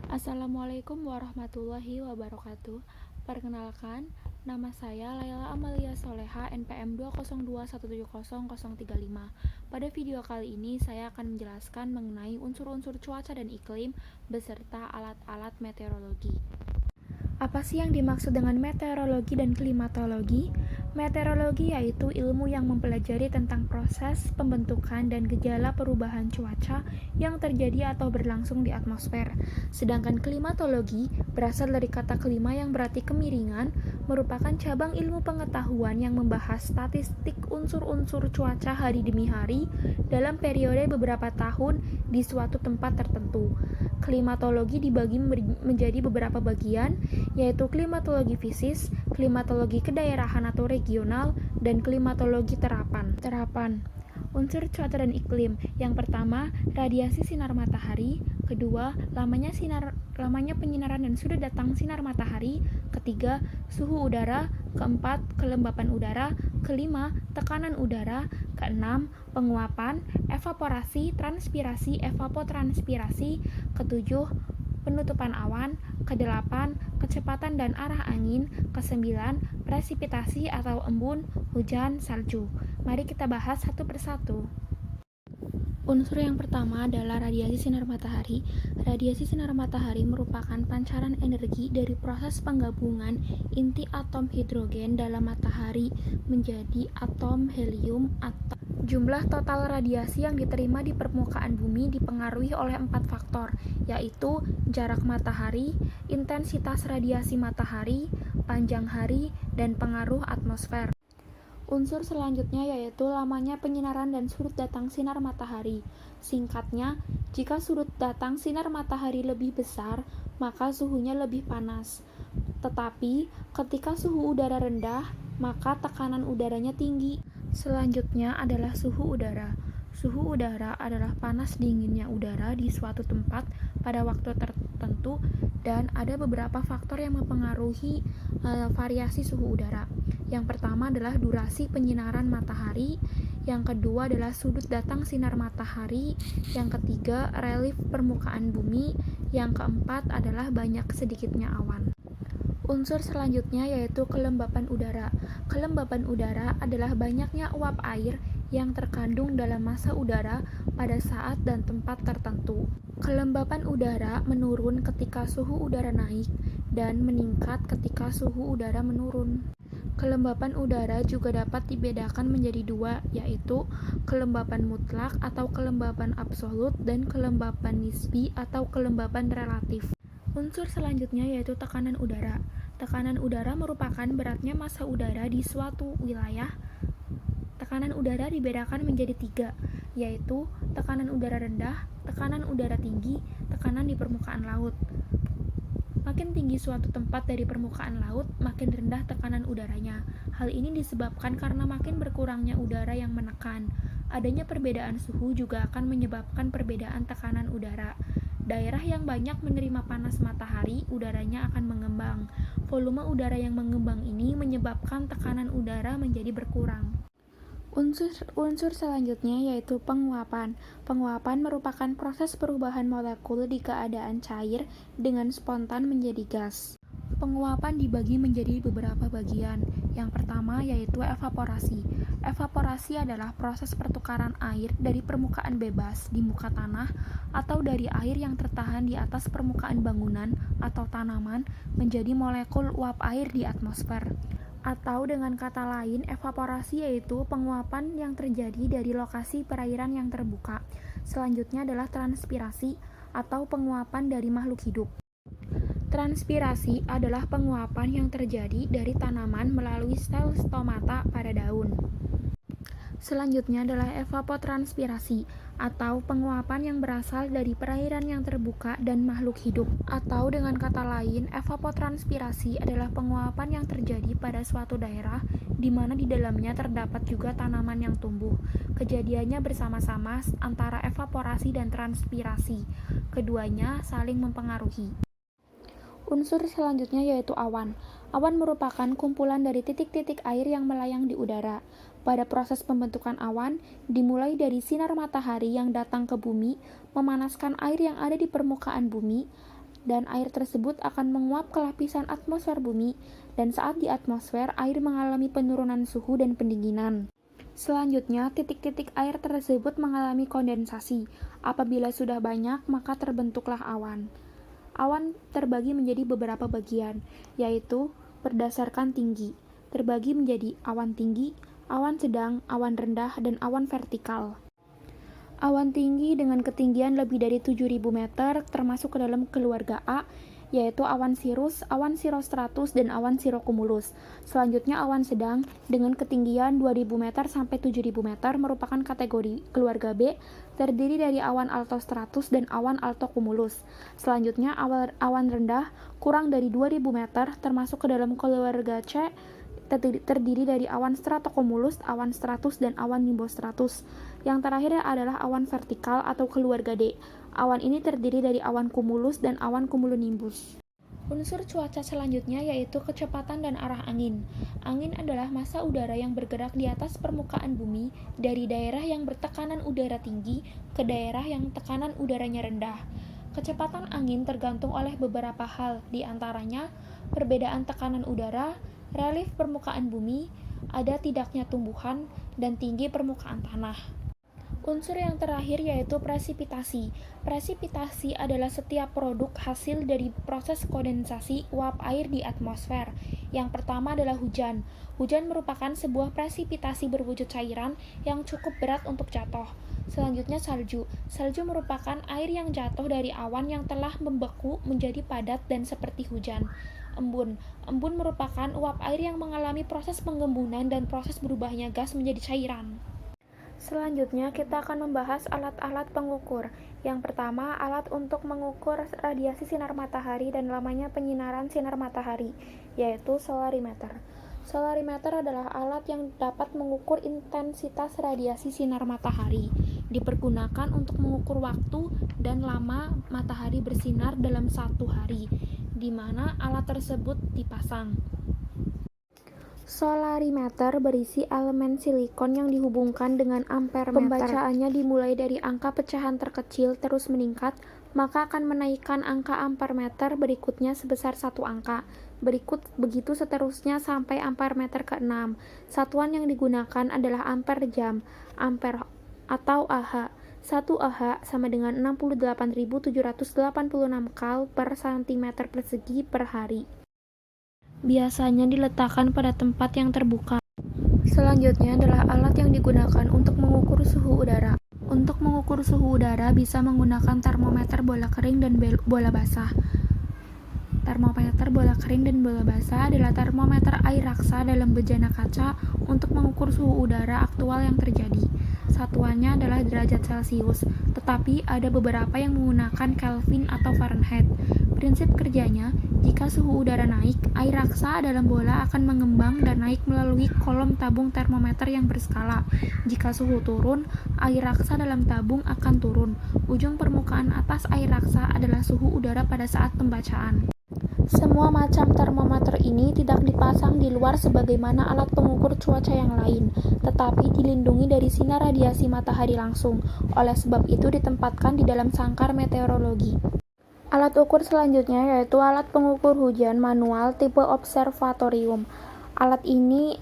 Assalamualaikum warahmatullahi wabarakatuh. Perkenalkan, nama saya Laila Amalia Soleha, NPM 202170035. Pada video kali ini saya akan menjelaskan mengenai unsur-unsur cuaca dan iklim beserta alat-alat meteorologi. Apa sih yang dimaksud dengan meteorologi dan klimatologi? Meteorologi yaitu ilmu yang mempelajari tentang proses, pembentukan, dan gejala perubahan cuaca yang terjadi atau berlangsung di atmosfer. Sedangkan klimatologi berasal dari kata klima yang berarti kemiringan, merupakan cabang ilmu pengetahuan yang membahas statistik unsur-unsur cuaca hari demi hari dalam periode beberapa tahun di suatu tempat tertentu. Klimatologi dibagi menjadi beberapa bagian, yaitu klimatologi fisis, klimatologi kedaerahan atau regional, dan klimatologi terapan. Unsur cuaca dan iklim. Yang pertama, radiasi sinar matahari. Kedua, lamanya penyinaran dan sudut datang sinar matahari. Ketiga, suhu udara. Keempat, kelembapan udara. Kelima, tekanan udara. Keenam, penguapan, evaporasi, transpirasi, evapotranspirasi. Ketujuh, penutupan awan. Kedelapan, kecepatan dan arah angin. Kesembilan, presipitasi atau embun, hujan, salju. Mari kita bahas satu persatu. Unsur yang pertama adalah radiasi sinar matahari. Radiasi sinar matahari merupakan pancaran energi dari proses penggabungan inti atom hidrogen dalam matahari menjadi atom helium atau jumlah total radiasi yang diterima di permukaan bumi dipengaruhi oleh 4 faktor, yaitu jarak matahari, intensitas radiasi matahari, panjang hari, dan pengaruh atmosfer. Unsur selanjutnya yaitu lamanya penyinaran dan sudut datang sinar matahari. Singkatnya, jika sudut datang sinar matahari lebih besar, maka suhunya lebih panas. Tetapi, ketika suhu udara rendah, maka tekanan udaranya tinggi. Selanjutnya adalah suhu udara. Suhu udara adalah panas dinginnya udara di suatu tempat pada waktu tertentu, dan ada beberapa faktor yang mempengaruhi variasi suhu udara. Yang pertama adalah durasi penyinaran matahari, yang kedua adalah sudut datang sinar matahari, yang ketiga relief permukaan bumi, yang keempat adalah banyak sedikitnya awan. Unsur selanjutnya yaitu kelembapan udara. Kelembapan udara adalah banyaknya uap air yang terkandung dalam massa udara pada saat dan tempat tertentu. Kelembapan udara menurun ketika suhu udara naik dan meningkat ketika suhu udara menurun. Kelembapan udara juga dapat dibedakan menjadi dua, yaitu kelembapan mutlak atau kelembapan absolut dan kelembapan nisbi atau kelembapan relatif. Unsur selanjutnya yaitu tekanan udara. Tekanan udara merupakan beratnya massa udara di suatu wilayah. Tekanan udara dibedakan menjadi 3, yaitu tekanan udara rendah, tekanan udara tinggi, tekanan di permukaan laut. Makin tinggi suatu tempat dari permukaan laut, makin rendah tekanan udaranya. Hal ini disebabkan karena makin berkurangnya udara yang menekan. Adanya perbedaan suhu juga akan menyebabkan perbedaan tekanan udara. Daerah yang banyak menerima panas matahari, udaranya akan mengembang. Volume udara yang mengembang ini menyebabkan tekanan udara menjadi berkurang. Unsur selanjutnya yaitu penguapan. Penguapan merupakan proses perubahan molekul di keadaan cair dengan spontan menjadi gas. Penguapan dibagi menjadi beberapa bagian. Yang pertama yaitu evaporasi. Evaporasi adalah proses pertukaran air dari permukaan bebas di muka tanah atau dari air yang tertahan di atas permukaan bangunan atau tanaman menjadi molekul uap air di atmosfer. Atau dengan kata lain, evaporasi yaitu penguapan yang terjadi dari lokasi perairan yang terbuka. Selanjutnya adalah transpirasi atau penguapan dari makhluk hidup. Transpirasi adalah penguapan yang terjadi dari tanaman melalui sel stomata pada daun. Selanjutnya adalah evapotranspirasi atau penguapan yang berasal dari perairan yang terbuka dan makhluk hidup. Atau dengan kata lain, evapotranspirasi adalah penguapan yang terjadi pada suatu daerah di mana di dalamnya terdapat juga tanaman yang tumbuh. Kejadiannya bersama-sama antara evaporasi dan transpirasi. Keduanya saling mempengaruhi. Unsur selanjutnya yaitu awan. Awan merupakan kumpulan dari titik-titik air yang melayang di udara. Pada proses pembentukan awan, dimulai dari sinar matahari yang datang ke bumi, memanaskan air yang ada di permukaan bumi. dan air tersebut akan menguap ke lapisan atmosfer bumi, dan saat di atmosfer, air mengalami penurunan suhu dan pendinginan. Selanjutnya, titik-titik air tersebut mengalami kondensasi. Apabila sudah banyak, maka terbentuklah awan. Awan terbagi menjadi beberapa bagian, yaitu berdasarkan tinggi. Terbagi menjadi awan tinggi, awan sedang, awan rendah, dan awan vertikal. Awan tinggi dengan ketinggian lebih dari 7.000 meter termasuk ke dalam keluarga A, yaitu awan sirus, awan sirostratus, dan awan sirocumulus. Selanjutnya awan sedang dengan ketinggian 2.000 meter sampai 7.000 meter merupakan kategori keluarga B, terdiri dari awan altostratus dan awan altocumulus. Selanjutnya awan rendah kurang dari 2.000 meter termasuk ke dalam keluarga C, terdiri dari awan stratocumulus, awan stratus, dan awan nimbostratus. Yang terakhir adalah awan vertikal atau keluarga D. Awan ini terdiri dari awan cumulus dan awan cumulonimbus. Unsur cuaca selanjutnya yaitu kecepatan dan arah angin. Angin adalah massa udara yang bergerak di atas permukaan bumi dari daerah yang bertekanan udara tinggi ke daerah yang tekanan udaranya rendah. Kecepatan angin tergantung oleh beberapa hal, di antaranya perbedaan tekanan udara, relief permukaan bumi, ada tidaknya tumbuhan, dan tinggi permukaan tanah. Unsur yang terakhir yaitu presipitasi. Presipitasi adalah setiap produk hasil dari proses kondensasi uap air di atmosfer. Yang pertama adalah hujan. Hujan merupakan sebuah presipitasi berwujud cairan yang cukup berat untuk jatuh. Selanjutnya salju. Salju merupakan air yang jatuh dari awan yang telah membeku menjadi padat dan seperti hujan. Embun. Embun merupakan uap air yang mengalami proses pengembunan dan proses berubahnya gas menjadi cairan. Selanjutnya kita akan membahas alat-alat pengukur. Yang pertama, alat untuk mengukur radiasi sinar matahari dan lamanya penyinaran sinar matahari, yaitu solarimeter. Solarimeter adalah alat yang dapat mengukur intensitas radiasi sinar matahari. Dipergunakan untuk mengukur waktu dan lama matahari bersinar dalam satu hari, di mana alat tersebut dipasang. Solarimeter berisi elemen silikon yang dihubungkan dengan ampermeter. Pembacaannya dimulai dari angka pecahan terkecil terus meningkat, maka akan menaikkan angka ampermeter berikutnya sebesar satu angka. Begitu seterusnya sampai ampermeter ke-6. Satuan yang digunakan adalah ampere jam, ampere atau Ah. 1 Ah sama dengan 68.786 kal per cm persegi per hari. Biasanya diletakkan pada tempat yang terbuka. Selanjutnya adalah alat yang digunakan untuk mengukur suhu udara. Untuk mengukur suhu udara bisa menggunakan termometer bola kering dan bola basah. Termometer bola kering dan bola basah adalah termometer air raksa dalam bejana kaca untuk mengukur suhu udara aktual yang terjadi. Satuannya adalah derajat Celcius, tetapi ada beberapa yang menggunakan Kelvin atau Fahrenheit. Prinsip kerjanya, jika suhu udara naik, air raksa dalam bola akan mengembang dan naik melalui kolom tabung termometer yang berskala. Jika suhu turun, air raksa dalam tabung akan turun. Ujung permukaan atas air raksa adalah suhu udara pada saat pembacaan. Semua macam termometer ini tidak dipasang di luar sebagaimana alat pengukur cuaca yang lain, tetapi dilindungi dari sinar radiasi matahari langsung. Oleh sebab itu ditempatkan di dalam sangkar meteorologi. Alat ukur selanjutnya yaitu alat pengukur hujan manual tipe observatorium. Alat ini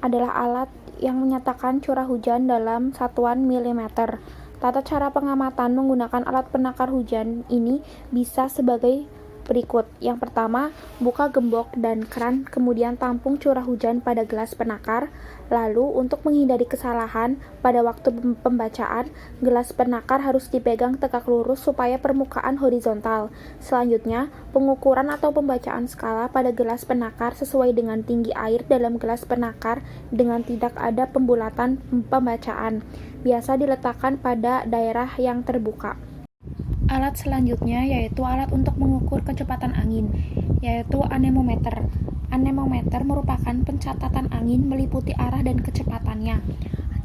adalah alat yang menyatakan curah hujan dalam satuan milimeter. Tata cara pengamatan menggunakan alat penakar hujan ini bisa sebagai berikut. Yang pertama, buka gembok dan keran, kemudian tampung curah hujan pada gelas penakar. Lalu, untuk menghindari kesalahan pada waktu pembacaan, gelas penakar harus dipegang tegak lurus supaya permukaan horizontal. Selanjutnya, pengukuran atau pembacaan skala pada gelas penakar sesuai dengan tinggi air dalam gelas penakar dengan tidak ada pembulatan pembacaan. Biasa diletakkan pada daerah yang terbuka. Alat selanjutnya yaitu alat untuk mengukur kecepatan angin, yaitu anemometer. Anemometer merupakan pencatatan angin meliputi arah dan kecepatannya.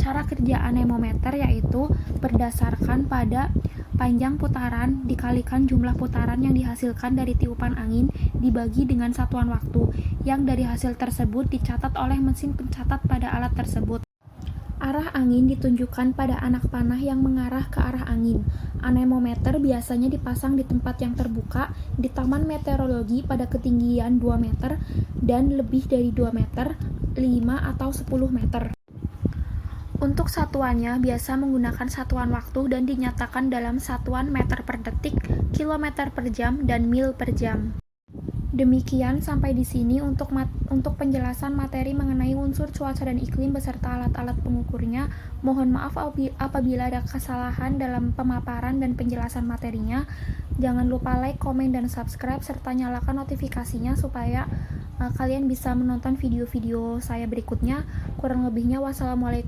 Cara kerja anemometer yaitu berdasarkan pada panjang putaran dikalikan jumlah putaran yang dihasilkan dari tiupan angin dibagi dengan satuan waktu, yang dari hasil tersebut dicatat oleh mesin pencatat pada alat tersebut. Arah angin ditunjukkan pada anak panah yang mengarah ke arah angin. Anemometer biasanya dipasang di tempat yang terbuka di taman meteorologi pada ketinggian 2 meter dan lebih dari 2 meter, 5 atau 10 meter. Untuk satuannya biasa menggunakan satuan waktu dan dinyatakan dalam satuan meter per detik, kilometer per jam, dan mil per jam. Demikian sampai di sini untuk penjelasan materi mengenai unsur cuaca dan iklim beserta alat-alat pengukurnya. Mohon maaf apabila ada kesalahan dalam pemaparan dan penjelasan materinya. Jangan lupa like, komen, dan subscribe serta nyalakan notifikasinya supaya kalian bisa menonton video-video saya berikutnya. Kurang lebihnya wassalamualaikum